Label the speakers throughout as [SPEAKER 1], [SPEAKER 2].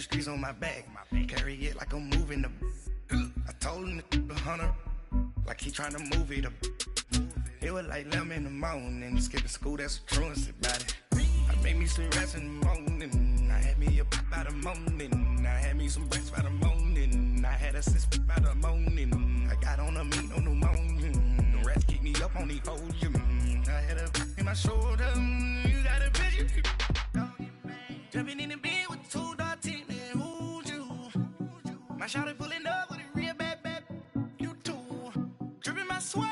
[SPEAKER 1] streets on my back. Carry it like I'm moving the. I told him to 100, like he trying to move it up. It was like 11 in the morning, skipping school, that's a truancy about it. I made me some rest in the morning, I had me a pop by the morning, I had me some breaks by the morning, I had a six by the morning, I got on a meat, no pneumonia, the rats keep me up on the podium, I had a in my shoulder, you got a bitch, jumping in the bed with 2 dark teeth, man, who's you? My shawty pulling up with a real bad, you too, dripping my swag.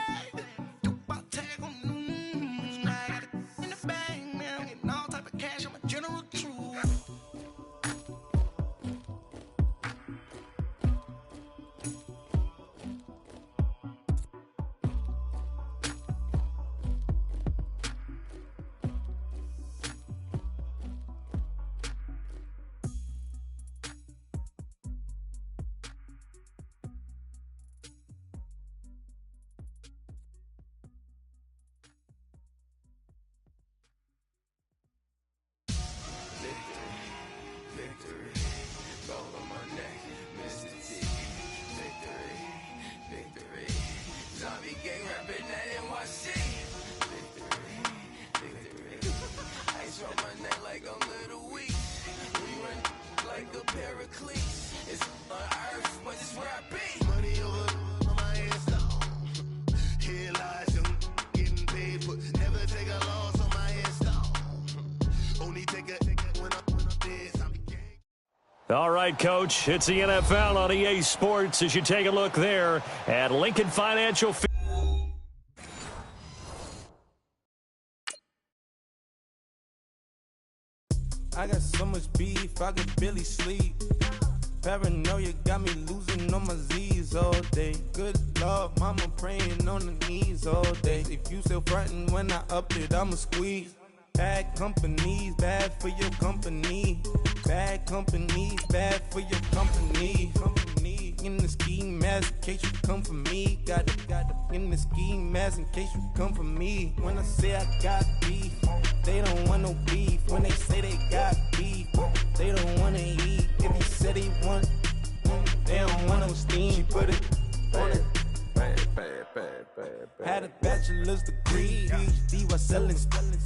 [SPEAKER 2] All right, Coach, it's the NFL on EA Sports as you take a look there at Lincoln Financial.
[SPEAKER 3] I got so much beef, I could barely sleep. Paranoia got me losing on my Z's all day. Good Lord, mama praying on the knees all day. If you still frontin' when I up it, I'ma squeeze. Bad companies, bad for your company. Bad companies, bad for your company. Company in the ski mask in case you come for me. Got it in the ski mask in case you come for me. When I say I got beef, they don't want no beef. When they say they got beef, they don't wanna eat. If you said they want, they don't want no steam. She put it on it. Had a bachelor's degree, PhD while selling,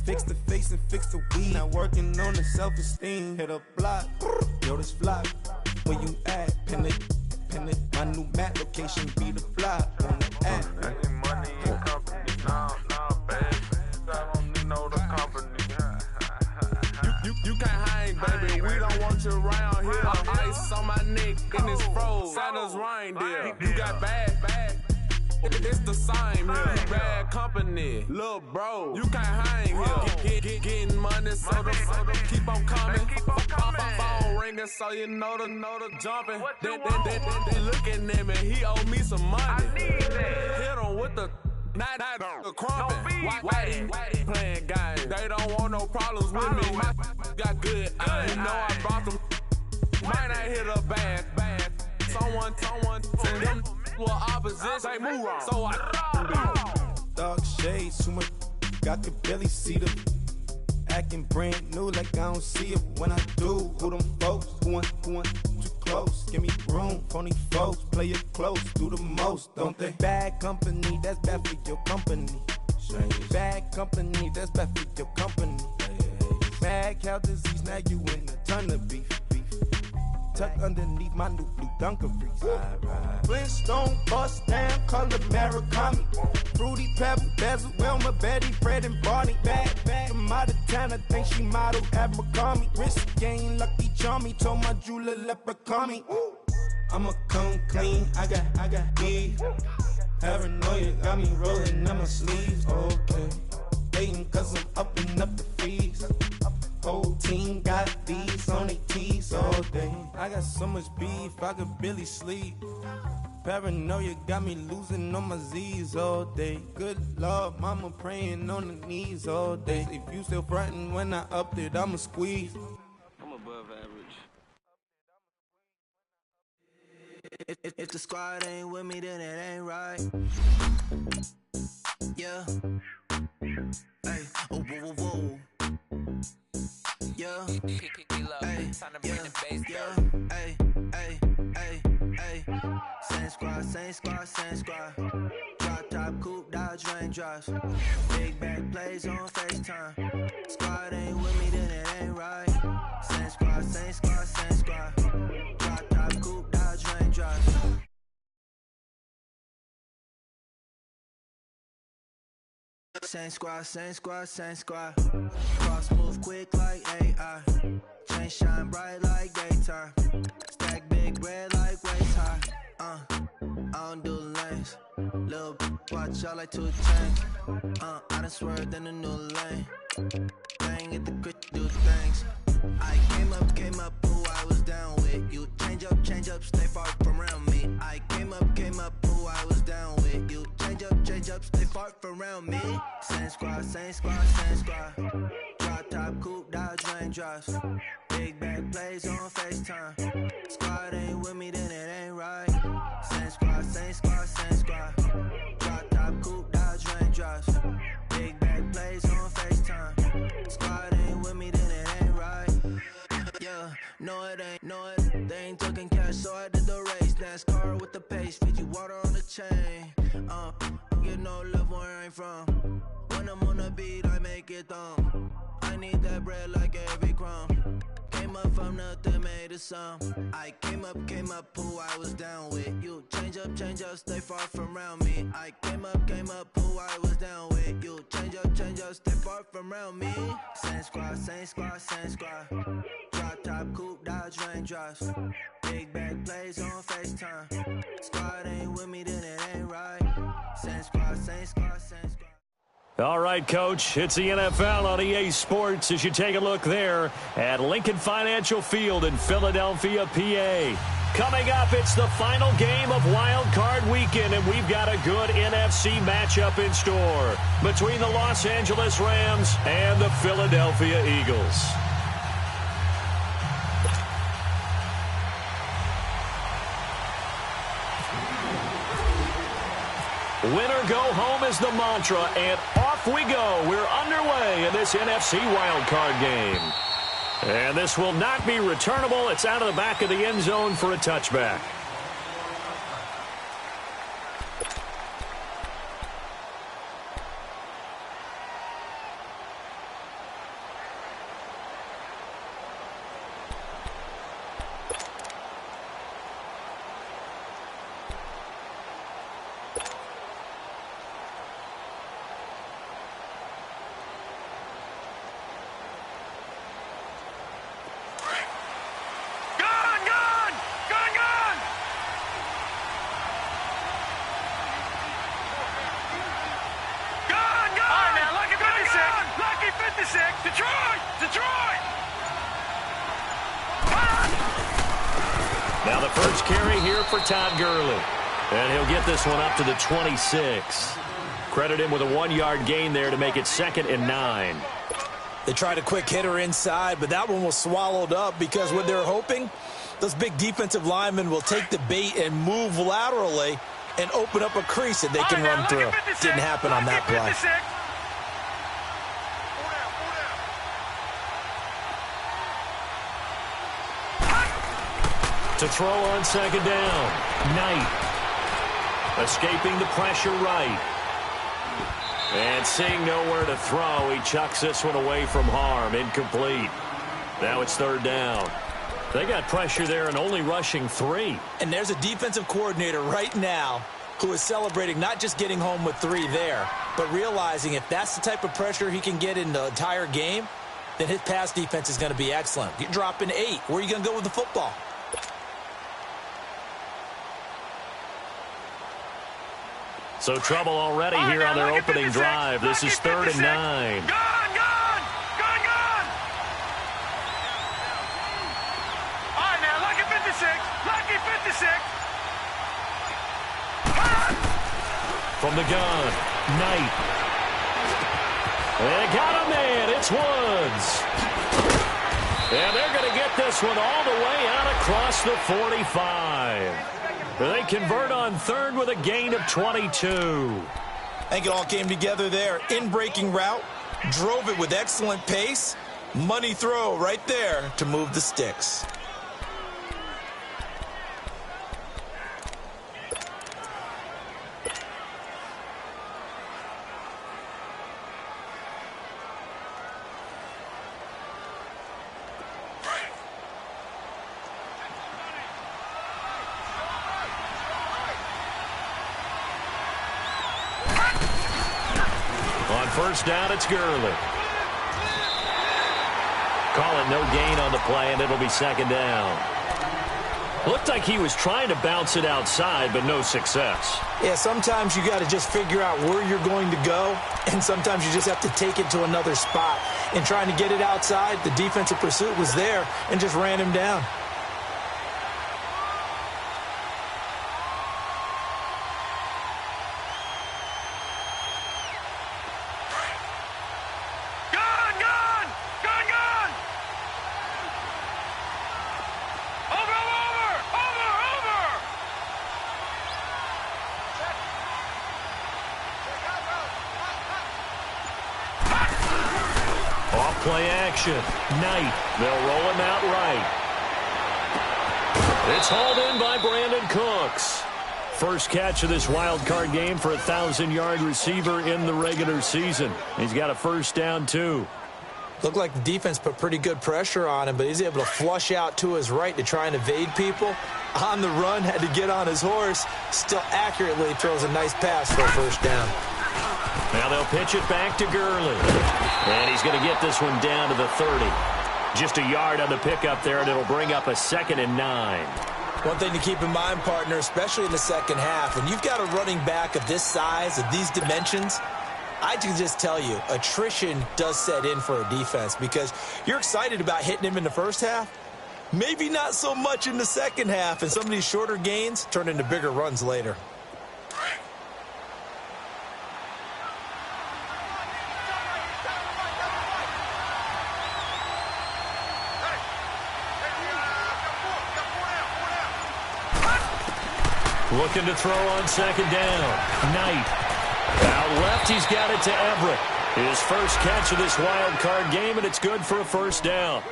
[SPEAKER 3] fix the face and fix the weed. Now working on the self-esteem. Hit a block, yo this flock. Where you at? Pin it. My new map location be the flop on the app.
[SPEAKER 4] I need money in company, nah, baby. I don't need no the company. You can't hang, baby. We don't want you around here. Ice on my neck in this froze. Santa's reindeer. You got bad. It's the same here. Bad company, little bro. You can't hang here. Getting money, so the keep on coming. Phone ringing, so you know the jumping. They looking at me. He owe me some money. I need that. Hit him with the. Not the crumpin'. Whitey playing games. They don't want no problems with me. My got good. I know I brought them. Might not hit a bad. Someone send them to opposition. They move wrong. So I
[SPEAKER 3] dog shades too much. I could barely see them. Acting brand new like I don't see it when I do. Who them folks? Who want too close? Give me room. Phony folks play it close. Do the most, don't they? Bad company, that's bad for your company. Bad company, that's bad for your company. Mad cow disease, now you in a ton of beef. Tuck underneath my new blue Dunkaroos. Flintstone, bust down, color Murakami. Fruity Pebble, Basil, Wilma, Betty, Fred, and Barney. Bad from out of town, I think she modeled at McCarmy. Wrist game, Lucky Charmy, told my jeweler leprechaun me. I'ma come clean, I got beef. Paranoia got me rolling on my sleeves. Okay, hating cause I'm upping up the fees. Whole team got these on their tees all day. I got so much beef, I could barely sleep. Paranoia got me losing on my Z's all day. Good Lord, mama praying on the knees all day. If you still frontin' when I upped it, I'ma squeeze.
[SPEAKER 5] I'm above average.
[SPEAKER 6] If the squad ain't with me, then it ain't right. Yeah. Hey, oh, whoa, whoa, whoa. Yeah. Hey, Ay, ay, ay, ay. Same squad, same squad, same squad. Drop top, coupe, dodge, raindrops. Big back plays on FaceTime. Squad ain't with me, then it ain't right. Same squad, same squad, same squad. Drop top, coupe, dodge, raindrops. Same squad, same squad, same squad. Cross move quick like AI. Chain shine bright like daytime. Stack big bread like waist high. I don't do lanes. Little watch y'all like 2 chains. I done swerved in a new lane. Bang at the grit, do things. I came up, who I was down with. You change up, stay far from around me. I came up, who I was down with. You change up, stay far from around me. Same squad, same squad, same squad. Drop top, coupe, dodge, raindrops. Big back plays on FaceTime. Squad ain't with me, then it ain't right. Same squad, same squad, same squad. Drop top, coupe, dodge, raindrops. Big back plays on FaceTime. Squad ain't with me, then it ain't right. Yeah, no it ain't, they ain't talking cash, so I did the race. NASCAR with the pace, feed you water on the chain. Get no love where I'm from. When I'm on the beat, I make it thumb. I need that bread like every crumb. Came up from nothing, made a sum. I came up, who I was down with. You change up, stay far from around me. I came up, who I was down with. You change up, stay far from around me. Same squad, same squad, same squad. Drop top, coupe, dodge, raindrops. Big back plays on FaceTime. Squad ain't with me, then it ain't right. Same squad, same squad, same squad.
[SPEAKER 2] All right, Coach, it's the NFL on EA Sports as you take a look there at Lincoln Financial Field in Philadelphia, PA. Coming up, it's the final game of Wild Card Weekend, and we've got a good NFC matchup in store between the Los Angeles Rams and the Philadelphia Eagles. Winner go home is the mantra, and off we go. We're underway in this NFC wildcard game. And this will not be returnable. It's out of the back of the end zone for a touchback. Now the first carry here for Todd Gurley. And he'll get this one up to the 26. Credit him with a 1-yard gain there to make it 2nd and 9.
[SPEAKER 7] They tried a quick hitter inside, but that one was swallowed up because what they're hoping, those big defensive linemen will take the bait and move laterally and open up a crease that they can run through. Didn't happen on that play.
[SPEAKER 2] To throw on 2nd down. Knight. Escaping the pressure right. And seeing nowhere to throw, he chucks this one away from harm. Incomplete. Now it's 3rd down. They got pressure there and only rushing 3.
[SPEAKER 7] And there's a defensive coordinator right now who is celebrating not just getting home with 3 there, but realizing if that's the type of pressure he can get in the entire game, then his pass defense is going to be excellent. You're dropping 8. Where are you going to go with the football?
[SPEAKER 2] So trouble already here on their opening drive. This is 3rd and 9.
[SPEAKER 8] Gone! All right, now, lucky 56. Lucky 56.
[SPEAKER 2] From the gun, Knight. They got a man. It's Woods. And they're going to get this one all the way out across the 45. They convert on 3rd with a gain of 22.
[SPEAKER 7] I think it all came together there. In-breaking route, drove it with excellent pace, Money throw right there to move the sticks.
[SPEAKER 2] On first down, it's Gurley. Call it no gain on the play, and it'll be second down. Looked like he was trying to bounce it outside, but no success.
[SPEAKER 7] Yeah, sometimes you got to just figure out where you're going to go, and sometimes you just have to take it to another spot. And trying to get it outside, the defensive pursuit was there and just ran him down.
[SPEAKER 2] Play action. Knight. They'll roll him out right. It's hauled in by Brandon Cooks. First catch of this wild card game for a 1,000-yard receiver in the regular season. He's got a first down, too.
[SPEAKER 7] Looked like the defense put pretty good pressure on him, but he's able to flush out to his right to try and evade people. On the run, had to get on his horse. Still accurately throws a nice pass for a first down.
[SPEAKER 2] Now they'll pitch it back to Gurley. And he's going to get this one down to the 30. Just a yard on the pickup there, and it'll bring up a 2nd and 9.
[SPEAKER 7] One thing to keep in mind, partner, especially in the second half, when you've got a running back of this size, of these dimensions, I can just tell you, attrition does set in for a defense because you're excited about hitting him in the first half. Maybe not so much in the second half, and some of these shorter gains turn into bigger runs later.
[SPEAKER 2] Looking to throw on second down. Knight. Out left, he's got it to Everett. His first catch of this wild card game, and it's good for a first down.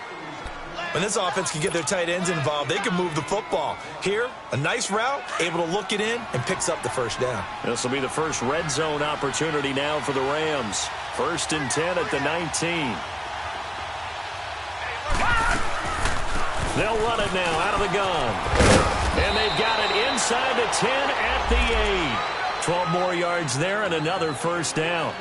[SPEAKER 7] When this offense can get their tight ends involved, they can move the football. Here, a nice route, able to look it in, and picks up the first down.
[SPEAKER 2] This will be the first red zone opportunity now for the Rams. 1st and 10 at the 19. They'll run it now out of the gun. And they've got it inside the 10 at the 8. 12 more yards there and another first down.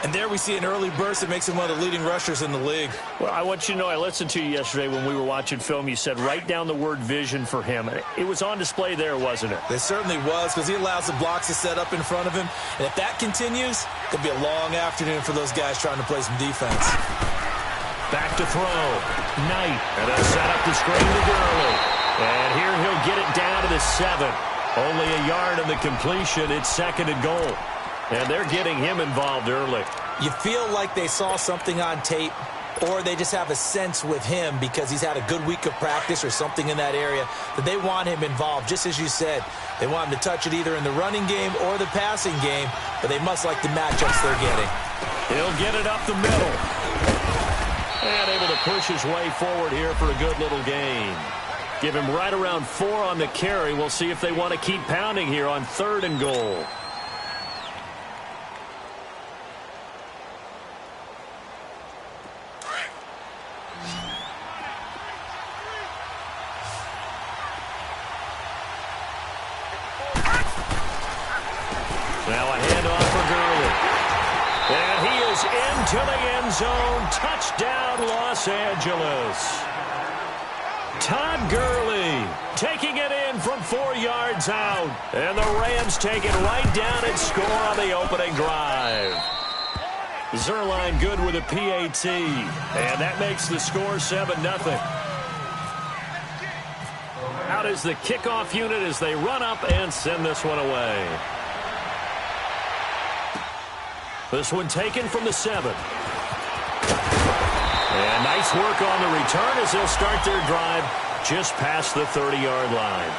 [SPEAKER 7] And there we see an early burst that makes him one of the leading rushers in the league.
[SPEAKER 2] Well, I want you to know, I listened to you yesterday when we were watching film. You said write down the word vision for him. It was on display there, wasn't it?
[SPEAKER 7] It certainly was, because he allows the blocks to set up in front of him. And if that continues, it'll be a long afternoon for those guys trying to play some defense.
[SPEAKER 2] Back to throw. Knight. And they'll set up the screen to Gurley. And here he'll get it down to the 7. Only a yard in the completion. It's 2nd and goal. And they're getting him involved early.
[SPEAKER 7] You feel like they saw something on tape, or they just have a sense with him because he's had a good week of practice or something in that area that they want him involved. Just as you said, they want him to touch it either in the running game or the passing game, but they must like the matchups they're getting.
[SPEAKER 2] He'll get it up the middle. And able to push his way forward here for a good little gain. Give him right around 4 on the carry. We'll see if they want to keep pounding here on 3rd and goal. Now a handoff for Gurley. And he is into the end zone. Touchdown, Los Angeles. Todd Gurley taking it in from 4 yards out. And the Rams take it right down and score on the opening drive. Zerline good with a PAT. And that makes the score 7-0. Out is the kickoff unit as they run up and send this one away. This one taken from the 7. And nice work on the return as they'll start their drive just past the 30-yard line.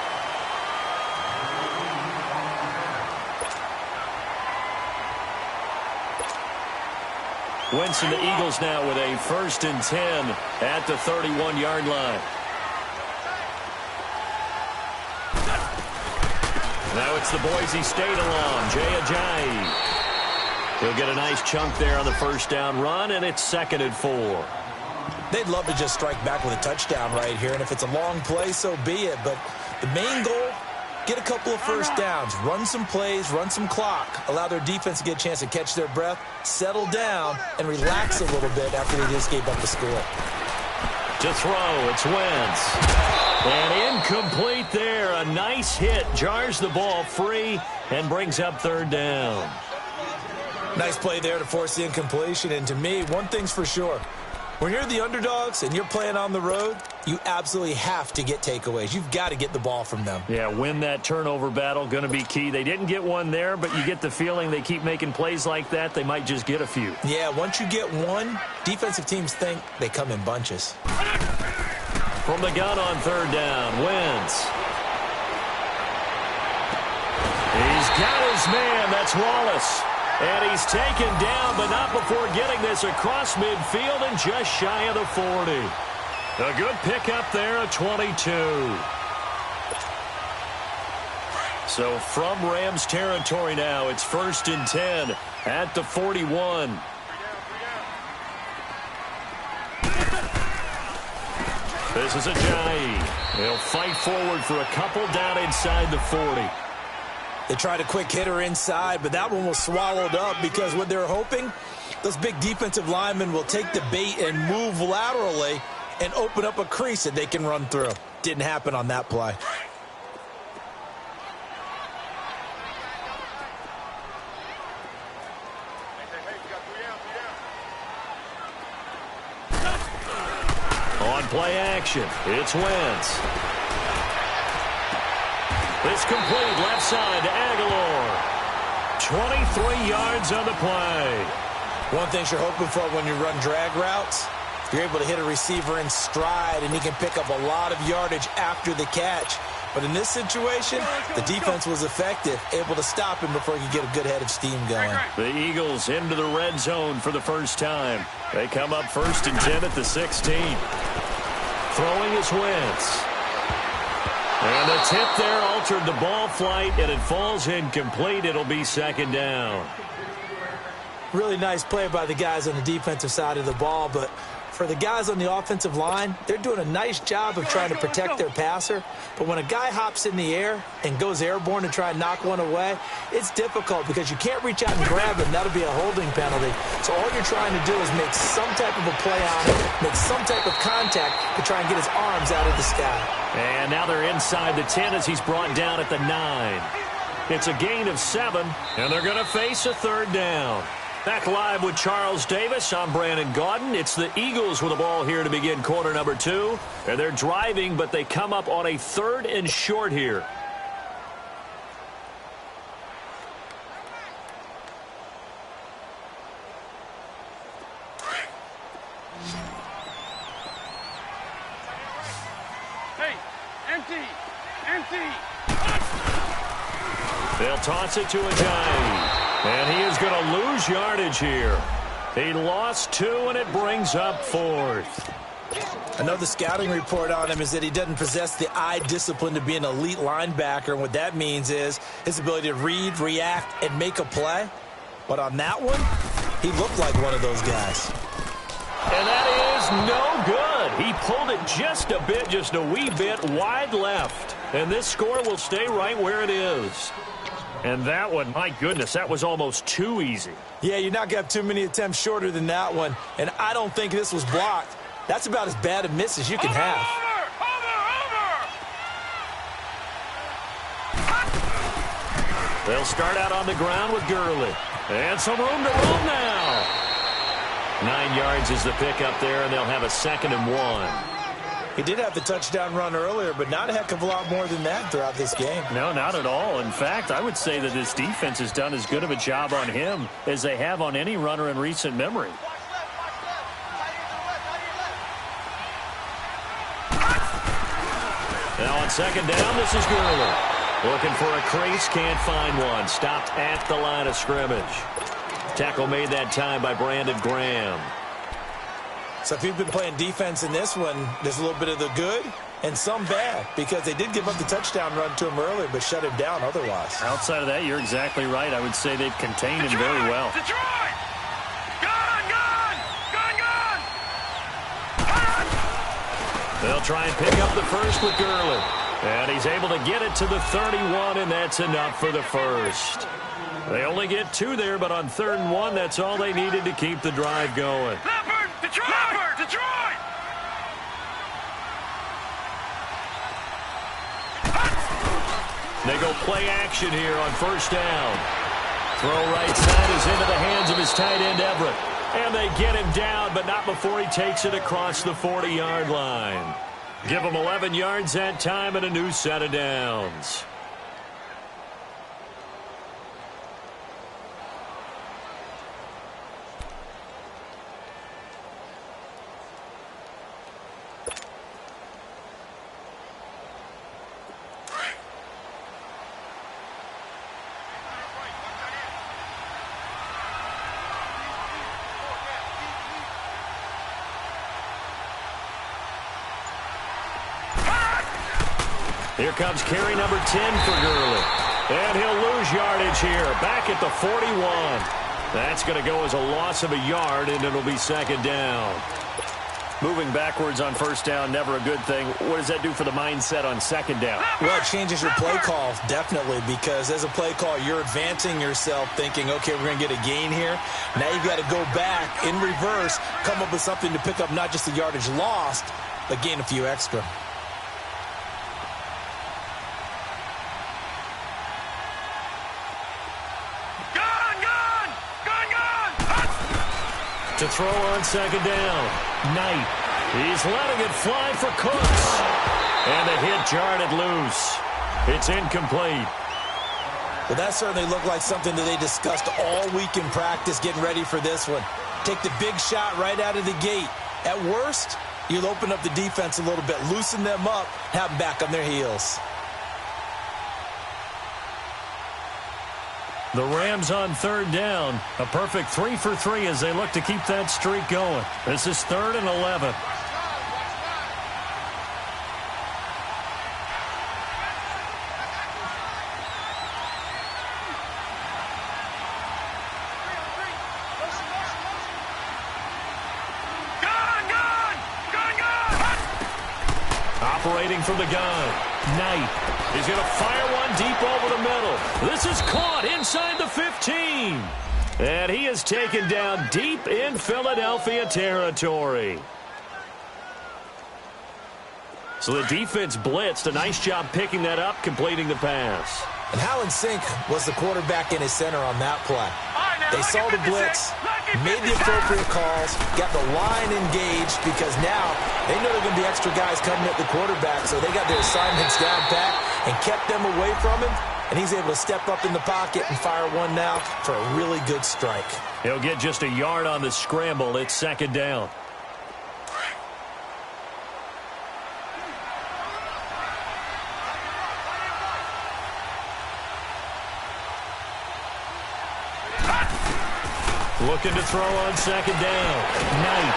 [SPEAKER 2] Wentz and the Eagles now with a 1st and 10 at the 31-yard line. Now it's the Boise State alum, Ajayi. He'll get a nice chunk there on the 1st down run, and it's 2nd and 4.
[SPEAKER 7] They'd love to just strike back with a touchdown right here, and if it's a long play, so be it. But the main goal, get a couple of 1st downs, run some plays, run some clock, allow their defense to get a chance to catch their breath, settle down, and relax a little bit after they just gave up the score.
[SPEAKER 2] To throw, it's Wentz. And incomplete there. A nice hit. Jars the ball free and brings up 3rd down.
[SPEAKER 7] Nice play there to force the incompletion. And to me, one thing's for sure. When you're the underdogs and you're playing on the road, you absolutely have to get takeaways. You've got to get the ball from them.
[SPEAKER 2] Yeah, win that turnover battle, going to be key. They didn't get one there, but you get the feeling they keep making plays like that, they might just get a few.
[SPEAKER 7] Yeah, once you get one, defensive teams think they come in bunches.
[SPEAKER 2] From the gun on 3rd down, Wentz. He's got his man, that's Wallace. And he's taken down, but not before getting this across midfield and just shy of the 40. A good pickup there at 22. So from Rams territory now, it's 1st and 10 at the 41. This is Ajayi. He'll fight forward for a couple down inside the 40.
[SPEAKER 7] They tried a quick hitter inside, but that one was swallowed up because what they're hoping, those big defensive linemen will take the bait and move laterally and open up a crease that they can run through. Didn't happen on that play.
[SPEAKER 2] On play action, it's Wentz. It's complete left side to Aguilar. 23 yards on the play.
[SPEAKER 7] One thing you're hoping for when you run drag routes, you're able to hit a receiver in stride, and he can pick up a lot of yardage after the catch. But in this situation, the defense was effective, able to stop him before he could get a good head of steam going.
[SPEAKER 2] The Eagles into the red zone for the first time. They come up 1st and 10 at the 16. Throwing is Wentz. And the tip there altered the ball flight, and it falls incomplete. It'll be 2nd down.
[SPEAKER 7] Really nice play by the guys on the defensive side of the ball, but for the guys on the offensive line, they're doing a nice job of trying to protect their passer. But when a guy hops in the air and goes airborne to try and knock one away, it's difficult because you can't reach out and grab him. That'll be a holding penalty. So all you're trying to do is make some type of a play on it, make some type of contact to try and get his arms out of the sky.
[SPEAKER 2] And now they're inside the 10 as he's brought down at the 9. It's a gain of 7, and they're going to face a 3rd down. Back live with Charles Davis. I'm Brandon Gaudin. It's the Eagles with the ball here to begin quarter number 2. And they're driving, but they come up on a 3rd and short here.
[SPEAKER 8] Hey, empty! Empty!
[SPEAKER 2] They'll toss it to Ajayi. And he is going to lose yardage here. He lost 2, and it brings up 4th.
[SPEAKER 7] Another scouting report on him is that he doesn't possess the eye discipline to be an elite linebacker. And what that means is his ability to read, react, and make a play. But on that one, he looked like one of those guys.
[SPEAKER 2] And that is no good. He pulled it just a bit, just a wee bit wide left. And this score will stay right where it is. And that one, my goodness, that was almost too easy.
[SPEAKER 7] Yeah, you're not going to have too many attempts shorter than that one. And I don't think this was blocked. That's about as bad a miss as you can have.
[SPEAKER 2] They'll start out on the ground with Gurley. And some room to roam now. 9 yards is the pickup there, and they'll have a 2nd and 1.
[SPEAKER 7] He did have the touchdown run earlier, but not a heck of a lot more than that throughout this game.
[SPEAKER 2] No, not at all. In fact, I would say that this defense has done as good of a job on him as they have on any runner in recent memory. Now on 2nd down, this is Gurley. Looking for a crease, can't find one. Stopped at the line of scrimmage. Tackle made that time by Brandon Graham.
[SPEAKER 7] So if you've been playing defense in this one, there's a little bit of the good and some bad, because they did give up the touchdown run to him earlier, but shut him down otherwise.
[SPEAKER 2] Outside of that, you're exactly right. I would say they've contained him very well.
[SPEAKER 8] Detroit! Gone!
[SPEAKER 2] They'll try and pick up the first with Gurley. And he's able to get it to the 31, and that's enough for the first. They only get 2 there, but on 3rd and 1, that's all they needed to keep the drive going.
[SPEAKER 8] Leopard! Detroit! Leopard! Detroit!
[SPEAKER 2] They go play action here on 1st down. Throw right side is into the hands of his tight end, Everett. And they get him down, but not before he takes it across the 40-yard line. Give him 11 yards that time and a new set of downs. Here comes carry number 10 for Gurley. And he'll lose yardage here, back at the 41. That's going to go as a loss of a yard, and it'll be 2nd down. Moving backwards on 1st down, never a good thing. What does that do for the mindset on 2nd down?
[SPEAKER 7] Well, it changes your play call, definitely, because as a play call, you're advancing yourself thinking, okay, we're going to get a gain here. Now you've got to go back in reverse, come up with something to pick up not just the yardage lost, but gain a few extra.
[SPEAKER 2] To throw on 2nd down. Knight. He's letting it fly for Cooks. And the hit jarred it loose. It's incomplete.
[SPEAKER 7] Well, that certainly looked like something that they discussed all week in practice getting ready for this one. Take the big shot right out of the gate. At worst, you'll open up the defense a little bit, loosen them up, have them back on their heels.
[SPEAKER 2] The Rams on 3rd down. A perfect 3 for 3 as they look to keep that streak going. This is 3rd and 11. Operating from the gun. Knight. He's going to fire one deep over the middle. This is caught inside the 15. And he is taken down deep in Philadelphia territory. So the defense blitzed. A nice job picking that up, completing the pass.
[SPEAKER 7] And how in sync was the quarterback in his center on that play? They saw the blitz, made the appropriate calls, got the line engaged, because now they know there are going to be extra guys coming at the quarterback, so they got their assignments down pat and kept them away from him, and he's able to step up in the pocket and fire one now for a really good strike.
[SPEAKER 2] He'll get just a yard on the scramble. It's 2nd down. Looking to throw on 2nd down. Knight.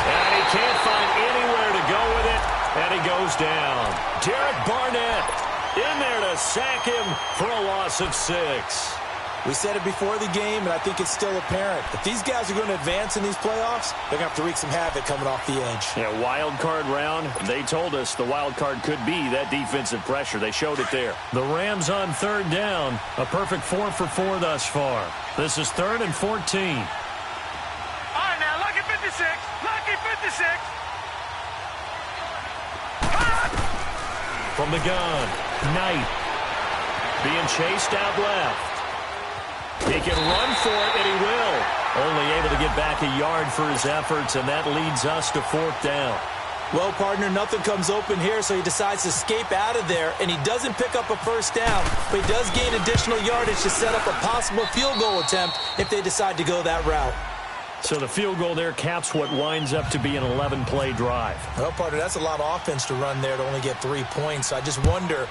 [SPEAKER 2] And he can't find anywhere to go with it. And he goes down. Derek Barnett in there to sack him for a loss of 6.
[SPEAKER 7] We said it before the game, and I think it's still apparent. If these guys are going to advance in these playoffs, they're going to have to wreak some havoc coming off the edge.
[SPEAKER 2] Yeah, wild card round. They told us the wild card could be that defensive pressure. They showed it there. The Rams on 3rd down. A perfect 4 for 4 thus far. This is 3rd and 14.
[SPEAKER 8] All right, now, lucky 56. Lucky 56.
[SPEAKER 2] From the gun, Knight. Being chased out left. He can run for it, and he will. Only able to get back a yard for his efforts, and that leads us to 4th down.
[SPEAKER 7] Well, partner, nothing comes open here, so he decides to escape out of there, and he doesn't pick up a 1st down, but he does gain additional yardage to set up a possible field goal attempt if they decide to go that route.
[SPEAKER 2] So the field goal there caps what winds up to be an 11-play drive.
[SPEAKER 7] Well, partner, that's a lot of offense to run there to only get 3 points. I just wonder,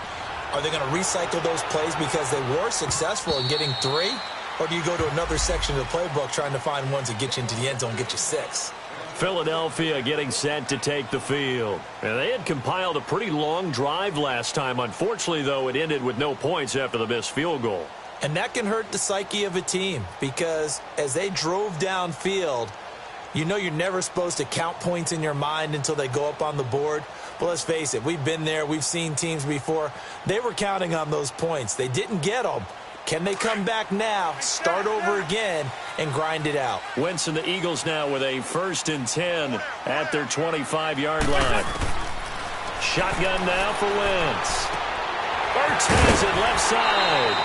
[SPEAKER 7] are they going to recycle those plays because they were successful in getting 3? Or do you go to another section of the playbook trying to find ones that get you into the end zone, get you 6?
[SPEAKER 2] Philadelphia getting set to take the field. And they had compiled a pretty long drive last time. Unfortunately, though, it ended with no points after the missed field goal.
[SPEAKER 7] And that can hurt the psyche of a team because as they drove downfield, you know you're never supposed to count points in your mind until they go up on the board. But let's face it, we've been there. We've seen teams before. They were counting on those points. They didn't get them. Can they come back now, start over again, and grind it out?
[SPEAKER 2] Wentz and the Eagles now with a 1st and 10 at their 25-yard line. Shotgun now for Wentz. Ertz has it left side.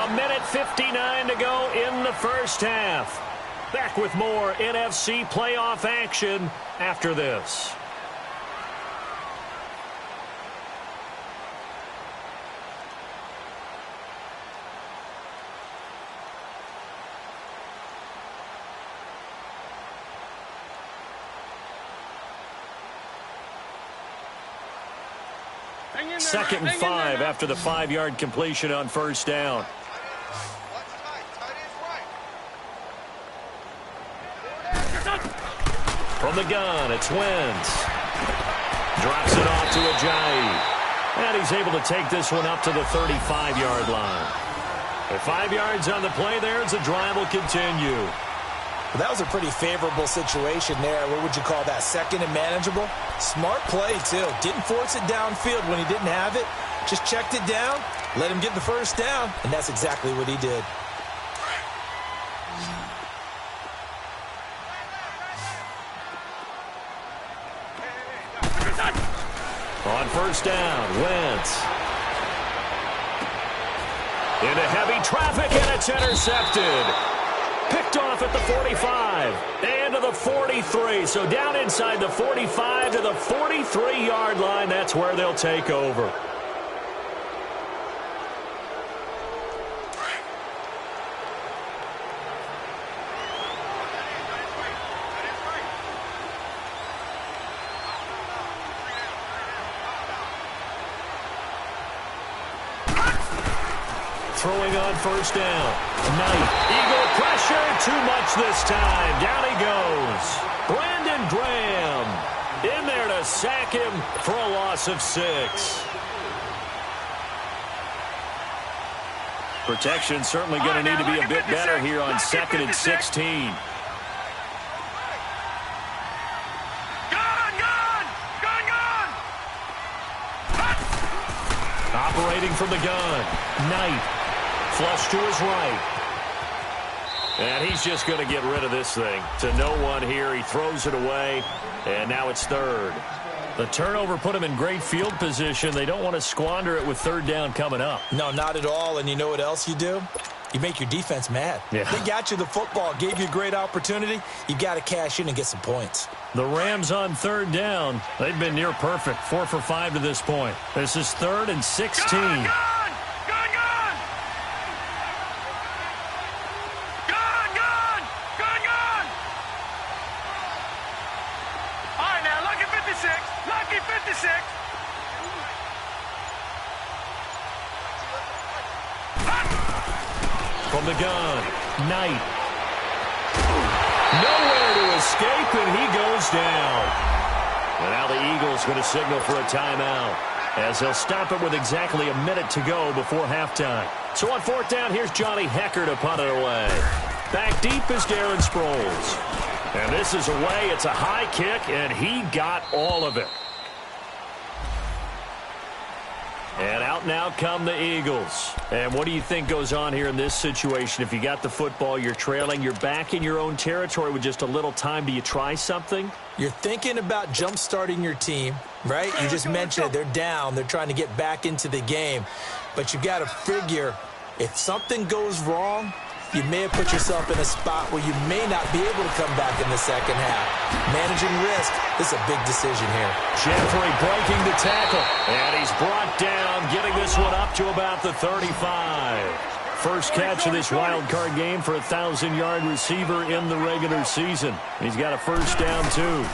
[SPEAKER 2] A minute 59 to go in the first half. Back with more NFC playoff action after this. Second and 5 after the 5-yard completion on first down. From the gun, it's Wentz. Drops it off to Ajayi. And he's able to take this one up to the 35-yard line. With 5 yards on the play there, the drive will continue.
[SPEAKER 7] Well, that was a pretty favorable situation there. What would you call that? Second and manageable? Smart play, too. Didn't force it downfield when he didn't have it. Just checked it down, let him get the first down, and that's exactly what he did.
[SPEAKER 2] On first down, Wentz. Into heavy traffic, and it's intercepted. Picked off at the 45 and to the 43. So down inside the 45 to the 43-yard line. That's where they'll take over. Throwing on first down. Knight. Eagle pressure. Too much this time. Down he goes. Brandon Graham in there to sack him for a loss of 6. Protection certainly going to need to be a bit better here on 2nd and 16. Operating from the gun. Knight. Flush to his right. And he's just going to get rid of this thing. To no one here. He throws it away. And now it's 3rd. The turnover put him in great field position. They don't want to squander it with 3rd down coming up.
[SPEAKER 7] No, not at all. And you know what else you do? You make your defense mad.
[SPEAKER 2] Yeah.
[SPEAKER 7] They got you the football, gave you a great opportunity. You got to cash in and get some points.
[SPEAKER 2] The Rams on 3rd down. They've been near perfect. 4 for 5 to this point. This is 3rd and 16. From the gun, Knight. Nowhere to escape, and he goes down. And now the Eagles going to signal for a timeout as they'll stop it with exactly a minute to go before halftime. So on 4th down, here's Johnny Hecker to punt it away. Back deep is Darren Sproles. And this is away. It's a high kick, and he got all of it. And out now come the Eagles. And what do you think goes on here in this situation? If you got the football, you're trailing, you're back in your own territory with just a little time. Do you try something?
[SPEAKER 7] You're thinking about jump-starting your team, right? You just mentioned it. They're down. They're trying to get back into the game. But you've got to figure if something goes wrong, you may have put yourself in a spot where you may not be able to come back in the second half. Managing risk is a big decision here.
[SPEAKER 2] Jeffrey breaking the tackle. And he's brought down, getting this one up to about the 35. First catch of this wild card game for a 1,000-yard receiver in the regular season. He's got a first down, too.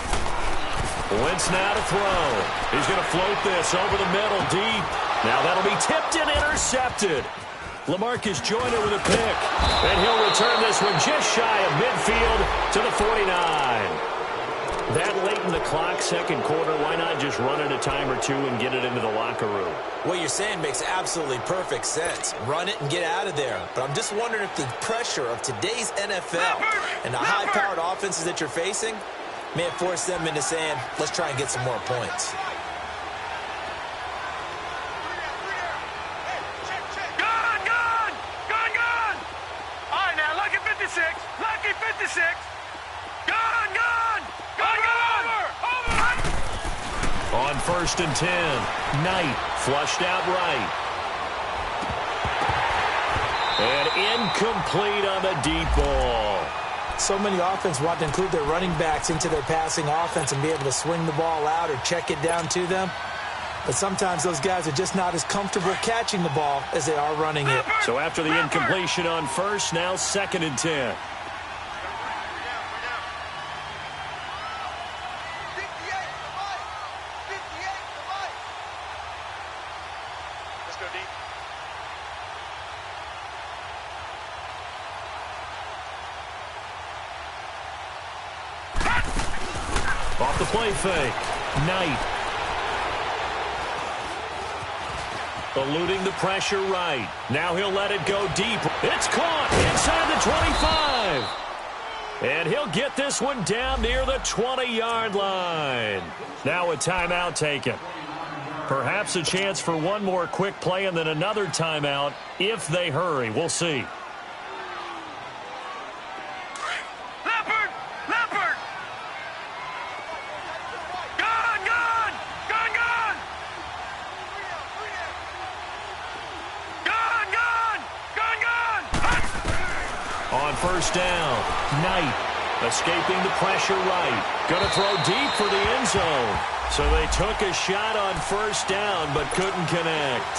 [SPEAKER 2] Wentz now to throw. He's going to float this over the middle deep. Now that'll be tipped and intercepted. Lamarcus Joyner with a pick. And he'll return this one just shy of midfield to the 49. That late in the clock, second quarter, why not just run it a time or two and get it into the locker room?
[SPEAKER 7] What you're saying makes absolutely perfect sense. Run it and get out of there. But I'm just wondering if the pressure of today's NFL and the high-powered offenses that you're facing may force them into saying, let's try and get some more points.
[SPEAKER 8] Lucky 56. Gone.
[SPEAKER 2] On 1st and 10, Knight flushed out right. And incomplete on the deep ball.
[SPEAKER 7] So many offenses want to include their running backs into their passing offense and be able to swing the ball out or check it down to them. But sometimes those guys are just not as comfortable catching the ball as they are running it.
[SPEAKER 2] So after the incompletion on 1st, now 2nd and 10. Off the play fake. Knight. Eluding the pressure right. Now he'll let it go deep. It's caught inside the 25. And he'll get this one down near the 20-yard line. Now a timeout taken. Perhaps a chance for one more quick play and then another timeout if they hurry. We'll see. On 1st down, Knight escaping the pressure right. Going to throw deep for the end zone. So they took a shot on 1st down but couldn't connect.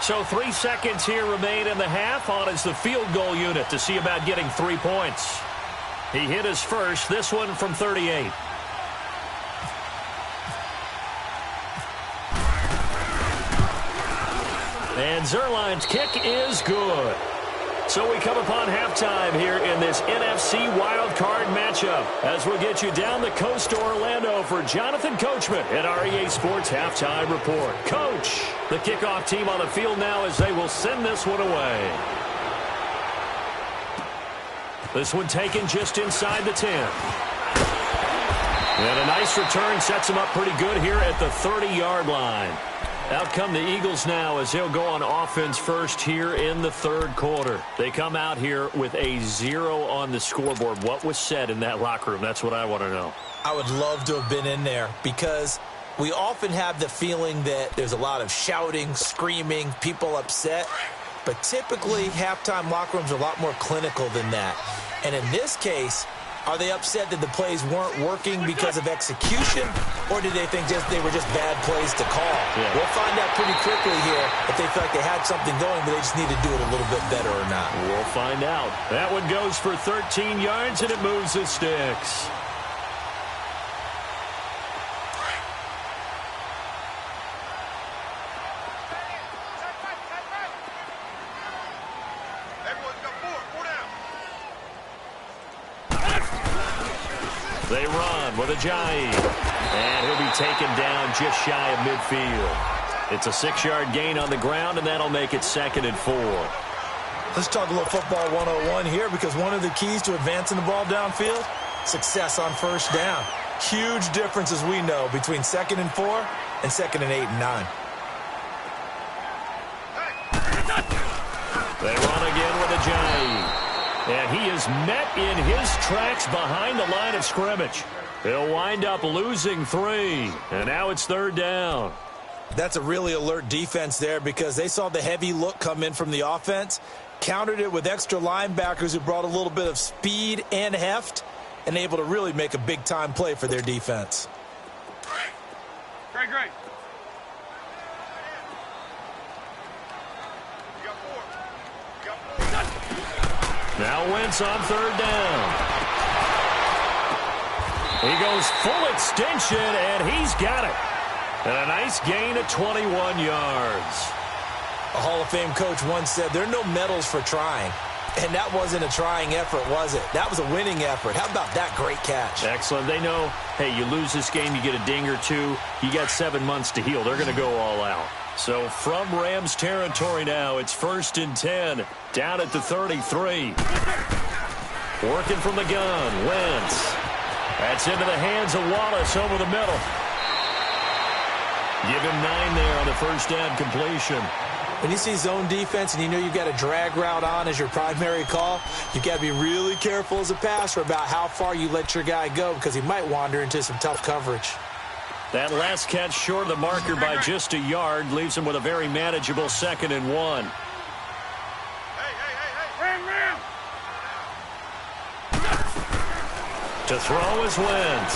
[SPEAKER 2] So 3 seconds here remain in the half. On is the field goal unit to see about getting 3 points. He hit his first, this one from 38. And Zerline's kick is good. So we come upon halftime here in this NFC wildcard matchup as we'll get you down the coast to Orlando for Jonathan Coachman at our EA Sports Halftime Report. Coach, the kickoff team on the field now as they will send this one away. This one taken just inside the 10. And a nice return sets him up pretty good here at the 30-yard line. Out come the Eagles now as they'll go on offense first here in the third quarter. They come out here with a 0 on the scoreboard. What was said in that locker room? That's what I want to know.
[SPEAKER 7] I would love to have been in there because we often have the feeling that there's a lot of shouting, screaming, people upset. But typically, halftime locker rooms are a lot more clinical than that. And in this case, are they upset that the plays weren't working because of execution, or did they think they were just bad plays to call?
[SPEAKER 2] Yeah.
[SPEAKER 7] We'll find out pretty quickly here if they feel like they had something going, but they just need to do it a little bit better or not.
[SPEAKER 2] We'll find out. That one goes for 13 yards, and it moves the sticks. They run with Ajayi. And he'll be taken down just shy of midfield. It's a 6-yard gain on the ground, and that'll make it 2nd and 4.
[SPEAKER 7] Let's talk a little football 101 here because one of the keys to advancing the ball downfield, success on 1st down. Huge difference, as we know, between 2nd and 4 and 2nd and 8 and 9.
[SPEAKER 2] They run again with Ajayi. And he is met in his tracks behind the line of scrimmage. He'll wind up losing 3. And now it's 3rd down.
[SPEAKER 7] That's a really alert defense there because they saw the heavy look come in from the offense, countered it with extra linebackers who brought a little bit of speed and heft, and able to really make a big-time play for their defense.
[SPEAKER 8] Great.
[SPEAKER 2] Now Wentz on 3rd down. He goes full extension, and he's got it. And a nice gain of 21 yards.
[SPEAKER 7] A Hall of Fame coach once said, there are no medals for trying. And that wasn't a trying effort, was it? That was a winning effort. How about that great catch?
[SPEAKER 2] Excellent. They know, hey, you lose this game, you get a ding or two. You got 7 months to heal. They're going to go all out. So from Rams territory now, it's 1st and 10, down at the 33. Working from the gun, Wentz. That's into the hands of Wallace over the middle. Give him 9 there on the first down completion.
[SPEAKER 7] When you see zone defense and you know you've got a drag route on as your primary call, you've got to be really careful as a passer about how far you let your guy go because he might wander into some tough coverage.
[SPEAKER 2] That last catch short of the marker by just a yard leaves him with a very manageable 2nd and 1. To throw is Wentz.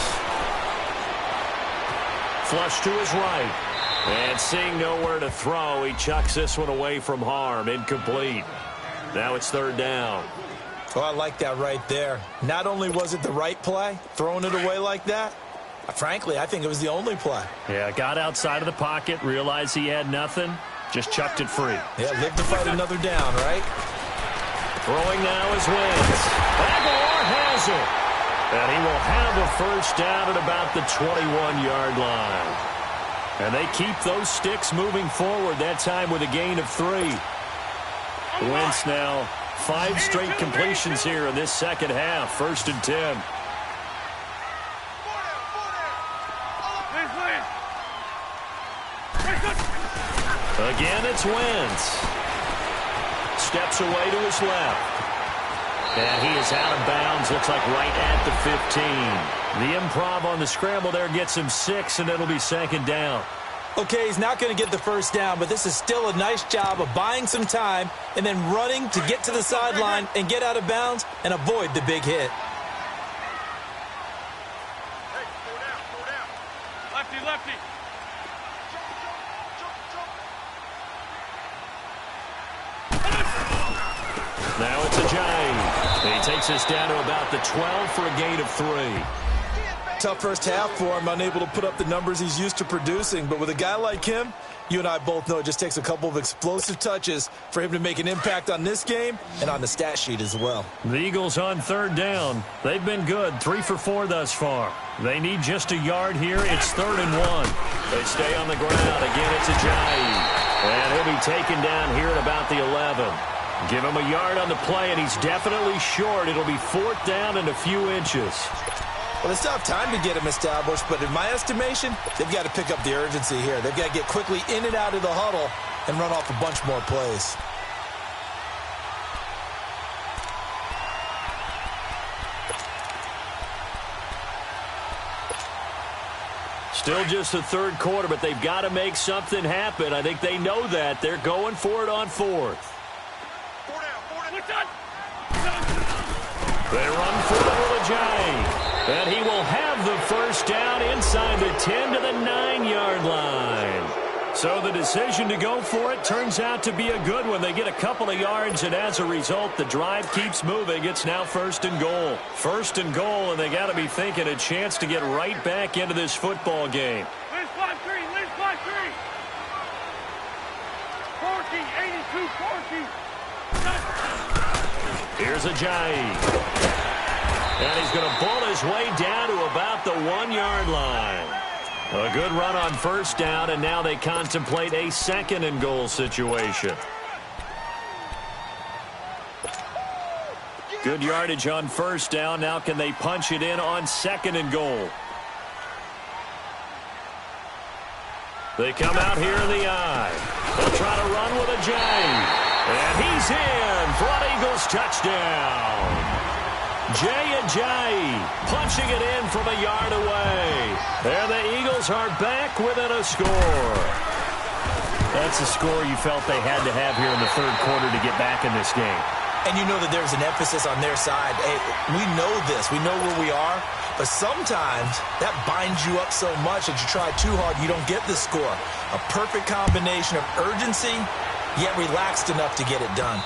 [SPEAKER 2] Flush to his right. And seeing nowhere to throw, he chucks this one away from harm. Incomplete. Now it's 3rd down.
[SPEAKER 7] Oh, I like that right there. Not only was it the right play, throwing it away like that, frankly, I think it was the only play.
[SPEAKER 2] Yeah, got outside of the pocket, realized he had nothing, just chucked it free.
[SPEAKER 7] Yeah, live to fight another down, right?
[SPEAKER 2] Throwing now is Wentz. Aguilar has it. And he will have a first down at about the 21-yard line. And they keep those sticks moving forward, that time with a gain of 3. Wentz now 5 straight completions here in this second half. 1st and 10. Again, it's Wentz. Steps away to his left. And he is out of bounds, looks like right at the 15. The improv on the scramble there gets him 6, and it'll be 2nd down.
[SPEAKER 7] Okay, he's not going to get the first down, but this is still a nice job of buying some time and then running to get to the sideline and get out of bounds and avoid the big hit.
[SPEAKER 8] Hey, slow down. Lefty, lefty.
[SPEAKER 2] Now it's Ajayi. He takes us down to about the 12 for a gain of 3.
[SPEAKER 7] Tough first half for him, unable to put up the numbers he's used to producing. But with a guy like him, you and I both know it just takes a couple of explosive touches for him to make an impact on this game and on the stat sheet as well.
[SPEAKER 2] The Eagles on 3rd down. They've been good, 3 for 4 thus far. They need just a yard here. It's 3rd and 1. They stay on the ground. Again, it's Ajayi. And he'll be taken down here at about the 11. Give him a yard on the play, and he's definitely short. It'll be 4th down and a few inches.
[SPEAKER 7] Well, they still have time to get him established, but in my estimation, they've got to pick up the urgency here. They've got to get quickly in and out of the huddle and run off a bunch more plays.
[SPEAKER 2] Still just the 3rd quarter, but they've got to make something happen. I think they know that. They're going for it on 4th. They run for it with Ajayi. And he will have the first down inside the 10 to the 9-yard line. So the decision to go for it turns out to be a good one. They get a couple of yards, and as a result, the drive keeps moving. It's now 1st and goal. 1st and goal, and they got to be thinking a chance to get right back into this football game.
[SPEAKER 8] Liz 5-3, Liz 5-3. 40, 82, 40.
[SPEAKER 2] Here's Ajayi. And he's going to bull his way down to about the 1-yard line. A good run on first down, and now they contemplate a 2nd and goal situation. Good yardage on first down. Now can they punch it in on 2nd and goal? They come out here in the eye. They'll try to run with Ajayi. And he's in for an Eagles touchdown. Ajayi punching it in from a yard away. There the Eagles are back within a score. That's a score you felt they had to have here in the 3rd quarter to get back in this game.
[SPEAKER 7] And you know that there's an emphasis on their side. Hey, we know this. We know where we are. But sometimes that binds you up so much that you try too hard, you don't get the score. A perfect combination of urgency, yet relaxed enough to get it done.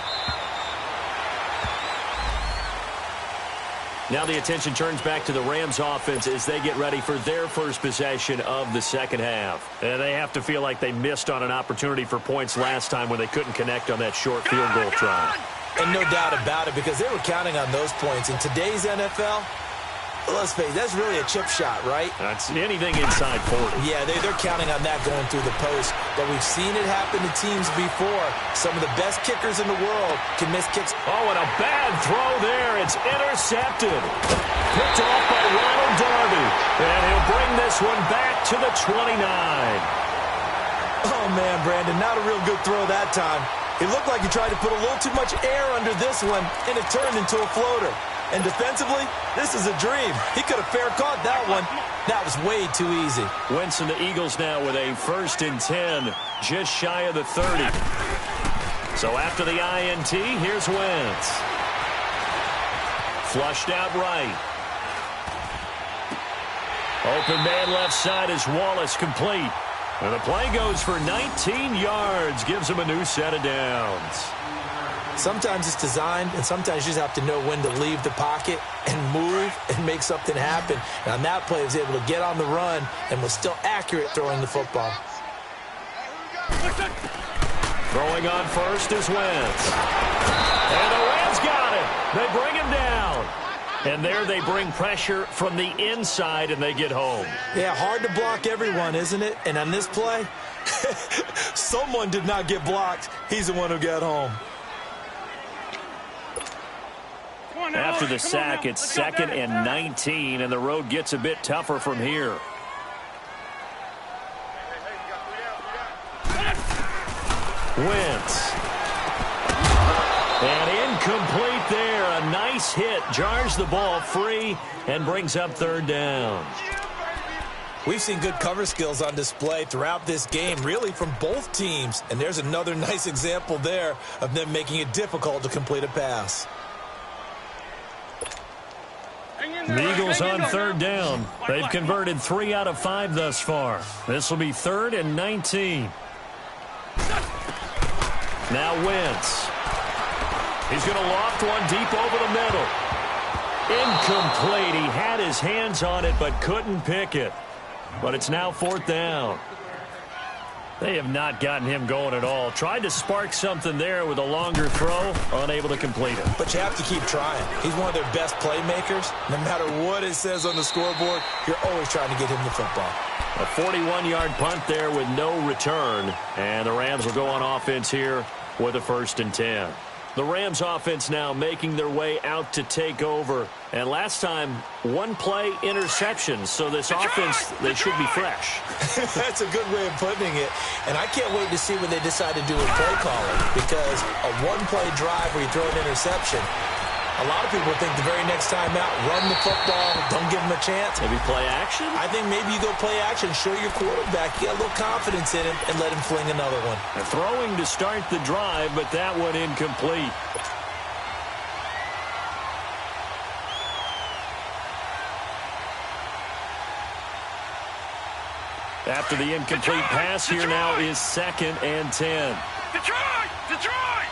[SPEAKER 2] Now the attention turns back to the Rams offense as they get ready for their first possession of the second half. And they have to feel like they missed on an opportunity for points last time when they couldn't connect on that short field goal try.
[SPEAKER 7] And no doubt about it, because they were counting on those points. In today's NFL, let's face it, that's really a chip shot, right?
[SPEAKER 2] That's anything inside 40.
[SPEAKER 7] Yeah, they're counting on that going through the post. But we've seen it happen to teams before. Some of the best kickers in the world can miss kicks.
[SPEAKER 2] Oh, and a bad throw there. It's intercepted. Picked off by Ronald Darby. And he'll bring this one back to the 29.
[SPEAKER 7] Oh, man, Brandon, not a real good throw that time. It looked like he tried to put a little too much air under this one, and it turned into a floater. And defensively, this is a dream. He could have fair caught that one. That was way too easy.
[SPEAKER 2] Wentz and the Eagles now with a 1st and 10, just shy of the 30. So after the INT, here's Wentz. Flushed out right. Open man left side is Wallace, complete. And the play goes for 19 yards, gives him a new set of downs.
[SPEAKER 7] Sometimes it's designed, and sometimes you just have to know when to leave the pocket and move and make something happen. And on that play, he was able to get on the run and was still accurate throwing the football.
[SPEAKER 2] Throwing on first is Wentz. And the Rams got it. They bring him down. And there they bring pressure from the inside, and they get home.
[SPEAKER 7] Yeah, hard to block everyone, isn't it? And on this play, someone did not get blocked. He's the one who got home.
[SPEAKER 2] After the sack, it's 2nd and 19, and the road gets a bit tougher from here. Wentz. And incomplete there. A nice hit. Jars the ball free and brings up 3rd down.
[SPEAKER 7] We've seen good cover skills on display throughout this game, really from both teams. And there's another nice example there of them making it difficult to complete a pass.
[SPEAKER 2] The Eagles on 3rd down. They've converted 3 out of 5 thus far. This will be 3rd and 19. Now Wentz. He's going to loft one deep over the middle. Incomplete. He had his hands on it but couldn't pick it. But it's now 4th down. They have not gotten him going at all. Tried to spark something there with a longer throw, unable to complete it.
[SPEAKER 7] But you have to keep trying. He's one of their best playmakers. No matter what it says on the scoreboard, you're always trying to get him the football.
[SPEAKER 2] A 41-yard punt there with no return. And the Rams will go on offense here with a 1st and 10. The Rams offense now making their way out to take over. And last time, 1 play interception. So this offense, they should be fresh.
[SPEAKER 7] That's a good way of putting it. And I can't wait to see what they decide to do with play calling. Because a 1-play drive where you throw an interception, a lot of people think the very next time out, run the football, don't give them a chance.
[SPEAKER 2] Maybe play action?
[SPEAKER 7] I think maybe you go play action, show your quarterback, you got a little confidence in him, and let him fling another one.
[SPEAKER 2] They're throwing to start the drive, but that one incomplete. After the incomplete pass, here now is 2nd and 10.
[SPEAKER 8] Detroit! Detroit!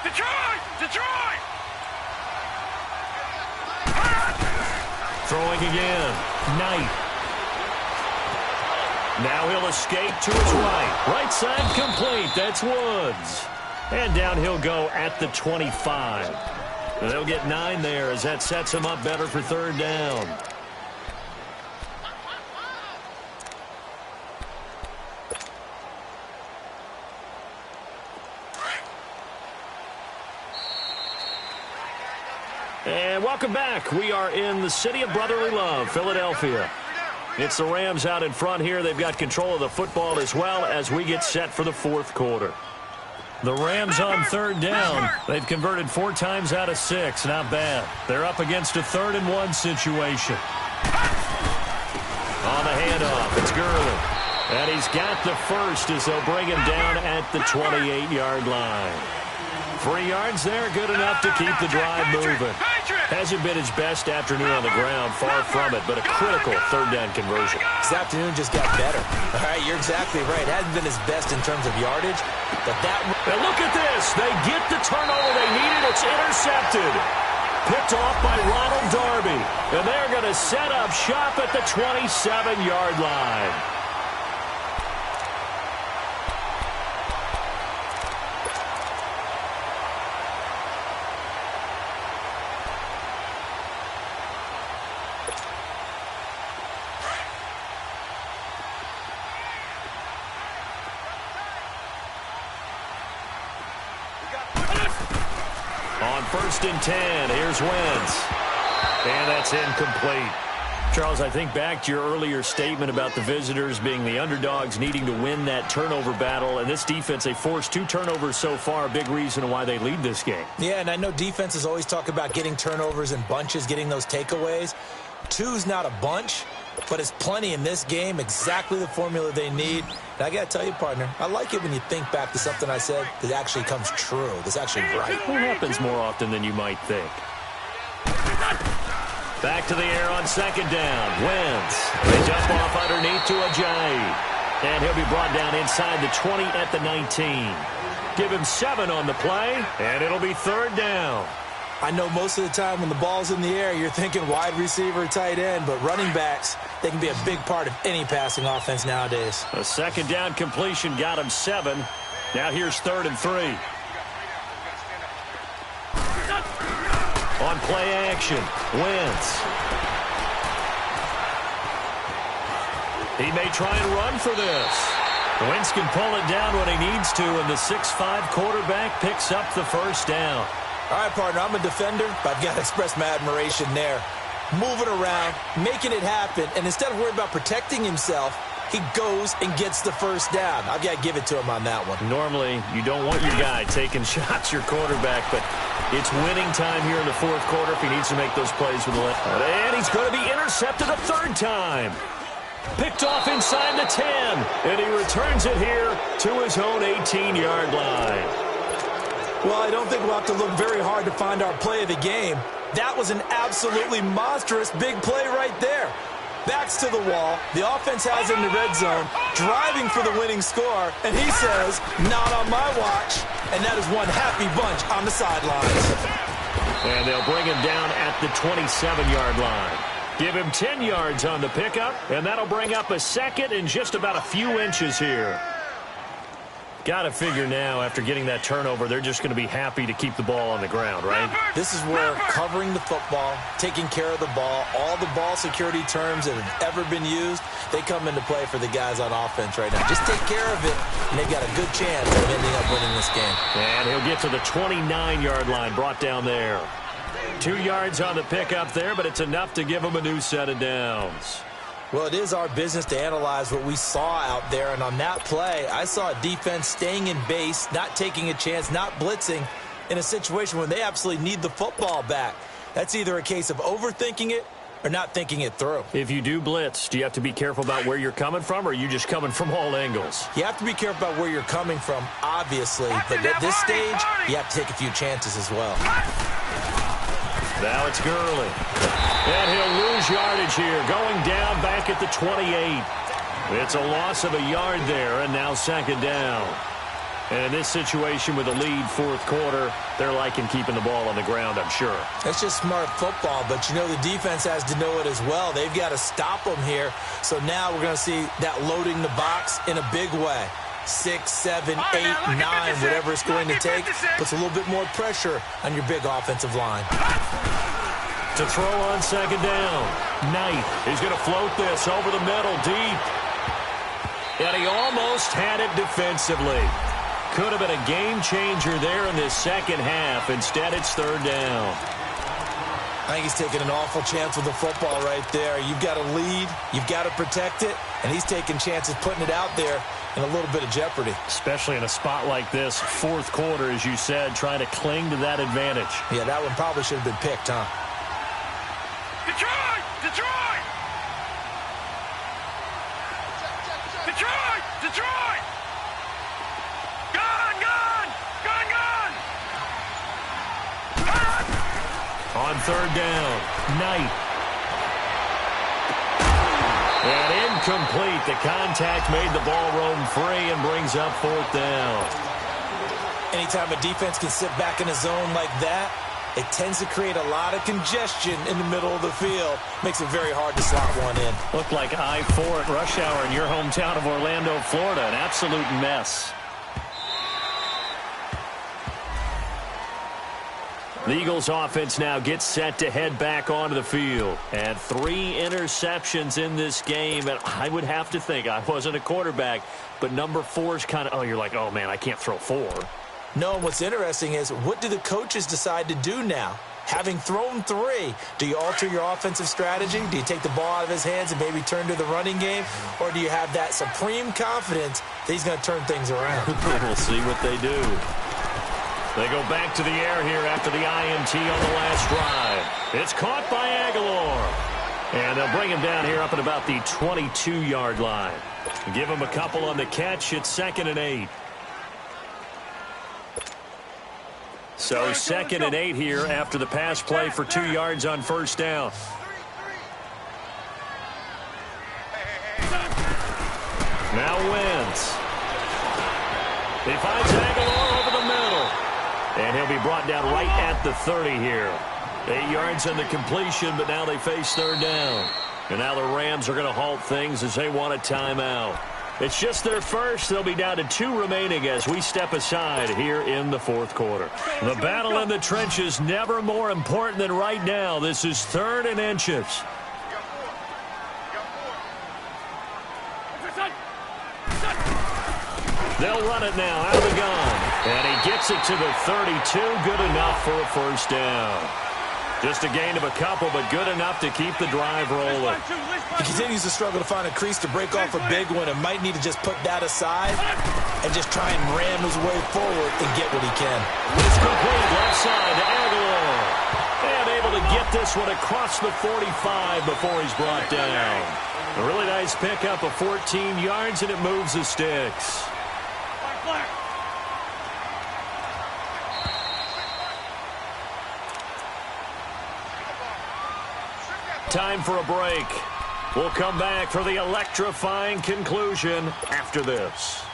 [SPEAKER 8] Detroit! Detroit!
[SPEAKER 2] Throwing again. Knight. Now he'll escape to his right. Right side complete. That's Woods. And down he'll go at the 25. And they'll get 9 there as that sets him up better for 3rd down. And welcome back. We are in the city of brotherly love, Philadelphia. It's the Rams out in front here. They've got control of the football as well as we get set for the 4th quarter. The Rams on 3rd down. They've converted 4 times out of 6. Not bad. They're up against a 3rd and 1 situation. On the handoff, it's Gurley. And he's got the first as they'll bring him down at the 28-yard line. 3 yards there, good enough to keep the drive moving. Hasn't been his best afternoon on the ground, far from it, but a critical third down conversion.
[SPEAKER 7] His afternoon just got better. All right, you're exactly right. Hasn't been his best in terms of yardage, but that...
[SPEAKER 2] And look at this. They get the turnover they needed. It's intercepted. Picked off by Ronald Darby. And they're going to set up shop at the 27-yard line. On 1st and 10, here's Wentz. And that's incomplete. Charles, I think back to your earlier statement about the visitors being the underdogs needing to win that turnover battle. And this defense, they forced 2 turnovers so far, a big reason why they lead this game.
[SPEAKER 7] Yeah, and I know defenses always talk about getting turnovers in bunches, getting those takeaways. 2's not a bunch, but it's plenty in this game, exactly the formula they need. And I got to tell you, partner, I like it when you think back to something I said that actually comes true, that's actually right.
[SPEAKER 2] It happens more often than you might think. Back to the air on 2nd down. Wentz. They dump off underneath to Ajayi. And he'll be brought down inside the 20 at the 19. Give him 7 on the play, and it'll be 3rd down.
[SPEAKER 7] I know most of the time when the ball's in the air, you're thinking wide receiver, tight end, but running backs, they can be a big part of any passing offense nowadays.
[SPEAKER 2] A 2nd down completion got him 7. Now here's 3rd and 3. On play action, Wentz. He may try and run for this. Wentz can pull it down when he needs to, and the 6'5" quarterback picks up the 1st down.
[SPEAKER 7] All right, partner, I'm a defender, but I've got to express my admiration there. Moving around, making it happen, and instead of worrying about protecting himself, he goes and gets the 1st down. I've got to give it to him on that one.
[SPEAKER 2] Normally, you don't want your guy taking shots, your quarterback, but it's winning time here in the 4th quarter if he needs to make those plays with the left. And he's going to be intercepted a 3rd time. Picked off inside the 10, and he returns it here to his own 18-yard line.
[SPEAKER 7] Well, I don't think we'll have to look very hard to find our play of the game. That was an absolutely monstrous big play right there. Backs to the wall. The offense has it in the red zone, driving for the winning score, and he says, not on my watch. And that is one happy bunch on the sidelines.
[SPEAKER 2] And they'll bring him down at the 27-yard line. Give him 10 yards on the pickup, and that'll bring up a 2nd and just about a few inches here. Got to figure now, after getting that turnover, they're just going to be happy to keep the ball on the ground, right?
[SPEAKER 7] This is where covering the football, taking care of the ball, all the ball security terms that have ever been used, they come into play for the guys on offense right now. Just take care of it, and they've got a good chance of ending up winning this game.
[SPEAKER 2] And he'll get to the 29-yard line, brought down there. 2 yards on the pickup there, but it's enough to give him a new set of downs.
[SPEAKER 7] Well, it is our business to analyze what we saw out there, and on that play, I saw a defense staying in base, not taking a chance, not blitzing in a situation when they absolutely need the football back. That's either a case of overthinking it or not thinking it through.
[SPEAKER 2] If you do blitz, do you have to be careful about where you're coming from, or are you just coming from all angles?
[SPEAKER 7] You have to be careful about where you're coming from, obviously, but at this stage, you have to take a few chances as well.
[SPEAKER 2] Now it's Gurley. And he'll lose yardage here, going down back at the 28. It's a loss of a yard there, and now 2nd down. And in this situation with a lead 4th quarter, they're liking keeping the ball on the ground, I'm sure.
[SPEAKER 7] That's just smart football, but you know the defense has to know it as well. They've got to stop them here. So now we're going to see that loading the box in a big way. 6, 7, 8, 9, whatever it's going to take, puts a little bit more pressure on your big offensive line.
[SPEAKER 2] To throw on 2nd down. Knight is going to float this over the middle deep. And he almost had it defensively. Could have been a game changer there in this 2nd half. Instead, it's 3rd down.
[SPEAKER 7] I think he's taking an awful chance with the football right there. You've got to lead, you've got to protect it, and he's taking chances putting it out there in a little bit of jeopardy.
[SPEAKER 2] Especially in a spot like this, 4th quarter, as you said, trying to cling to that advantage.
[SPEAKER 7] Yeah, that one probably should have been picked, huh?
[SPEAKER 8] Detroit! Detroit! Detroit! Detroit! Gone! Gone! Gone! Gone!
[SPEAKER 2] On third down, Knight. And incomplete. The contact made the ball roam free and brings up fourth down.
[SPEAKER 7] Anytime a defense can sit back in a zone like that, it tends to create a lot of congestion in the middle of the field. Makes it very hard to slot one in.
[SPEAKER 2] Looked like I-4 at rush hour in your hometown of Orlando, Florida. An absolute mess. The Eagles offense now gets set to head back onto the field. And 3 interceptions in this game. And I would have to think, I wasn't a quarterback, but number 4 is kind of, oh, you're like, oh, man, I can't throw 4.
[SPEAKER 7] No, what's interesting is, what do the coaches decide to do now? Having thrown 3, do you alter your offensive strategy? Do you take the ball out of his hands and maybe turn to the running game? Or do you have that supreme confidence that he's going to turn things around?
[SPEAKER 2] We'll see what they do. They go back to the air here after the INT on the last drive. It's caught by Aguilar. And they'll bring him down here up at about the 22-yard line. Give him a couple on the catch. It's 2nd and 8. So 2nd and 8 here after the pass play for 2 yards on first down. Now Wentz. He finds Aguilar over the middle. And he'll be brought down right at the 30 here. 8 yards on the completion, but now they face third down. And now the Rams are going to halt things as they want a timeout. It's just their first. They'll be down to 2 remaining as we step aside here in the fourth quarter. The battle in the trenches never more important than right now. This is 3rd and inches. They'll run it now out of the gun. And he gets it to the 32. Good enough for a first down. Just a gain of a couple, but good enough to keep the drive rolling.
[SPEAKER 7] He continues to struggle to find a crease to break off a big one and might need to just put that aside and just try and ram his way forward and get what he can.
[SPEAKER 2] It's complete left side to Aguilar. And able to get this one across the 45 before he's brought down. A really nice pickup of 14 yards, and it moves the sticks. Time for a break. We'll come back for the electrifying conclusion after this.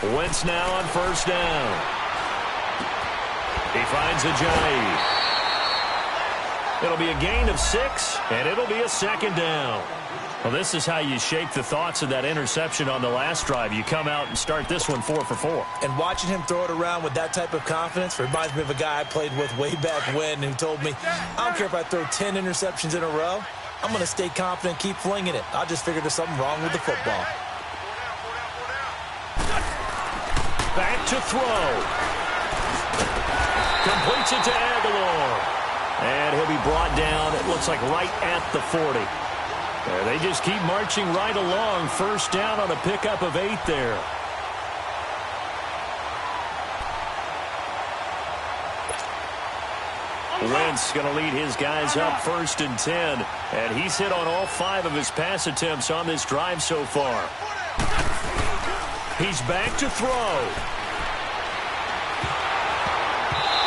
[SPEAKER 2] Wentz now on first down. He finds Ajayi. It'll be a gain of 6, and it'll be a 2nd down. Well, this is how you shake the thoughts of that interception on the last drive. You come out and start this one 4 for 4.
[SPEAKER 7] And watching him throw it around with that type of confidence reminds me of a guy I played with way back when who told me, I don't care if I throw 10 interceptions in a row. I'm going to stay confident, keep flinging it. I just figured there's something wrong with the football.
[SPEAKER 2] Back to throw. Completes it to Aguilar. And he'll be brought down, it looks like, right at the 40. They just keep marching right along. First down on a pickup of 8 there. Wentz going to lead his guys up 1st and 10. And he's hit on all 5 of his pass attempts on this drive so far. He's back to throw.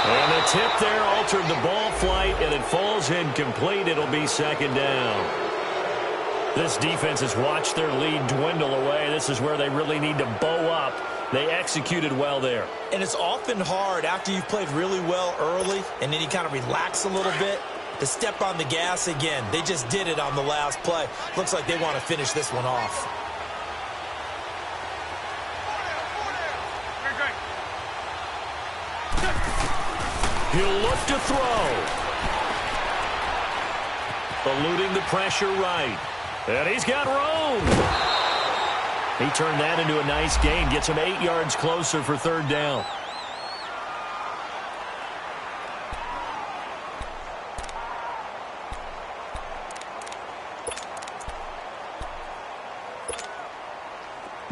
[SPEAKER 2] And the tip there altered the ball flight, and it falls incomplete. It'll be 2nd down. This defense has watched their lead dwindle away. This is where they really need to bow up. They executed well there.
[SPEAKER 7] And it's often hard after you've played really well early and then you kind of relax a little bit to step on the gas again. They just did it on the last play. Looks like they want to finish this one off.
[SPEAKER 2] He'll look to throw. Eluding the pressure right. And he's got room. He turned that into a nice gain. Gets him 8 yards closer for 3rd down.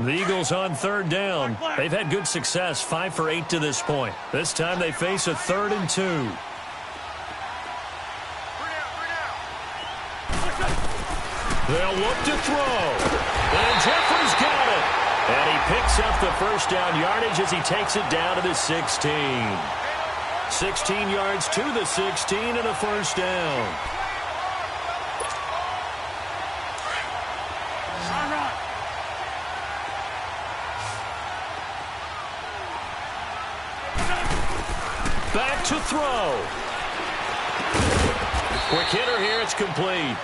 [SPEAKER 2] The Eagles on third down. They've had good success, 5 for 8 to this point. This time they face a 3rd and 2. They'll look to throw. And Jeffrey's got it. And he picks up the first down yardage as he takes it down to the 16. 16 yards to the 16 and a first down. Back to throw. Quick hitter here. It's complete.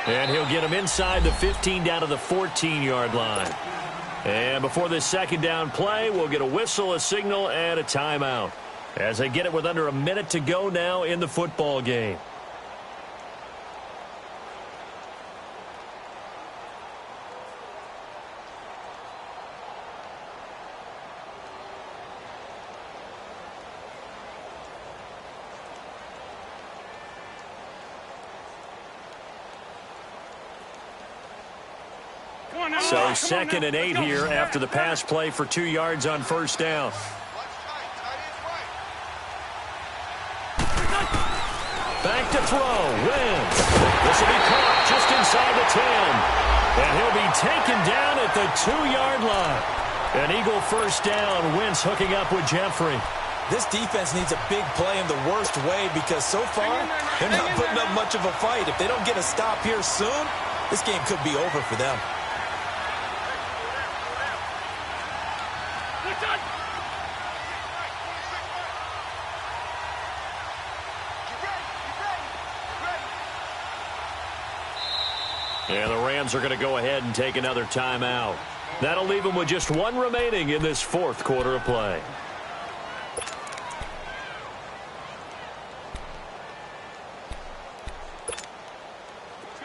[SPEAKER 2] And he'll get him inside the 15 down to the 14-yard line. And before this second down play, we'll get a whistle, a signal, and a timeout. As they get it with under a minute to go now in the football game. So 2nd and 8 here after the pass play for 2 yards on first down. Back to throw. Wins. This will be caught just inside the 10. And he'll be taken down at the 2-yard line. An Eagle first down. Wentz hooking up with Jeffrey.
[SPEAKER 7] This defense needs a big play in the worst way because so far they're not putting up much of a fight. If they don't get a stop here soon, this game could be over for them.
[SPEAKER 2] And the Rams are going to go ahead and take another timeout. That'll leave them with just 1 remaining in this 4th quarter of play.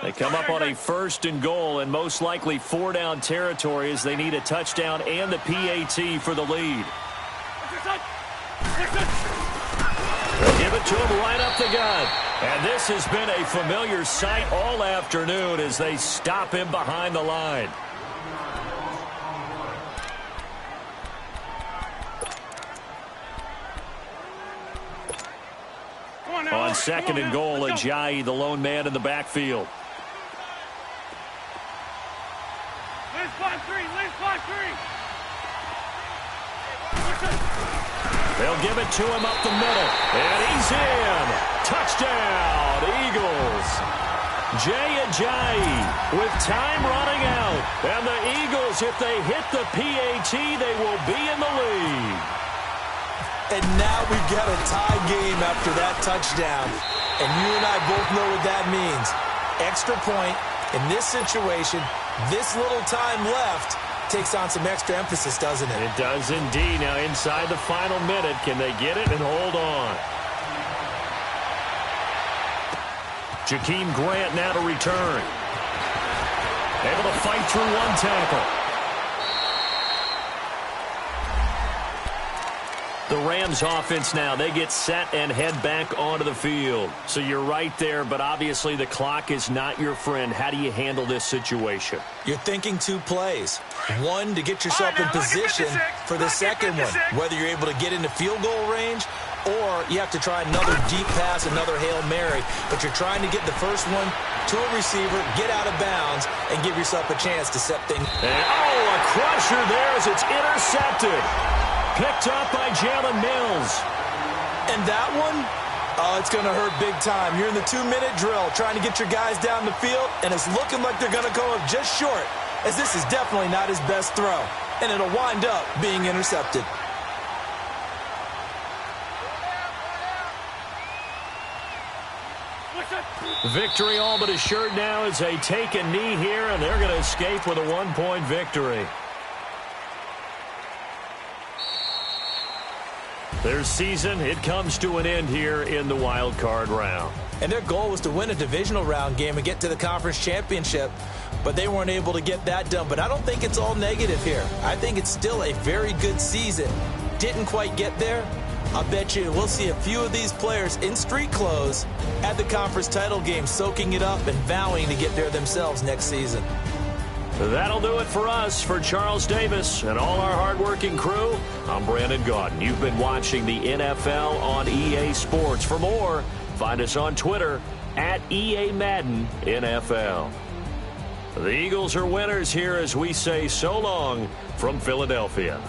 [SPEAKER 2] They come up on a 1st and goal and most likely 4-down territory as they need a touchdown and the PAT for the lead. They'll give it to him right up the gut. And this has been a familiar sight all afternoon as they stop him behind the line. On 2nd and goal, Ajayi, the lone man in the backfield. They'll give it to him up the middle. And he's in. Touchdown, Eagles. Ajayi with time running out. And the Eagles, if they hit the PAT, they will be in the lead.
[SPEAKER 7] And now we've got a tie game after that touchdown. And you and I both know what that means. Extra point in this situation, this little time left takes on some extra emphasis, doesn't it?
[SPEAKER 2] It does indeed. Now inside the final minute, can they get it and hold on? Jakeem Grant now to return. Able to fight through 1 tackle. The Rams offense now, they get set and head back onto the field. So you're right there, but obviously the clock is not your friend. How do you handle this situation?
[SPEAKER 7] You're thinking 2 plays. One, to get yourself in position for the second one, whether you're able to get into field goal range or you have to try another deep pass, another Hail Mary. But you're trying to get the first one to a receiver, get out of bounds, and give yourself a chance to set things.
[SPEAKER 2] And, a crusher there as it's intercepted. Picked up by Jalen Mills.
[SPEAKER 7] And that one, it's going to hurt big time. You're in the 2-minute drill trying to get your guys down the field, and it's looking like they're going to come up just short, as this is definitely not his best throw. And it'll wind up being intercepted.
[SPEAKER 2] Victory all but assured now as they take a knee here, and they're going to escape with a 1-point victory. Their season, it comes to an end here in the wild card round.
[SPEAKER 7] And their goal was to win a divisional round game and get to the conference championship, but they weren't able to get that done. But I don't think it's all negative here. I think it's still a very good season. Didn't quite get there. I bet you we'll see a few of these players in street clothes at the conference title game, soaking it up and vowing to get there themselves next season.
[SPEAKER 2] That'll do it for us. For Charles Davis and all our hardworking crew, I'm Brandon Gaudin. You've been watching the NFL on EA Sports. For more, find us on Twitter at EA Madden NFL. The Eagles are winners here as we say so long from Philadelphia.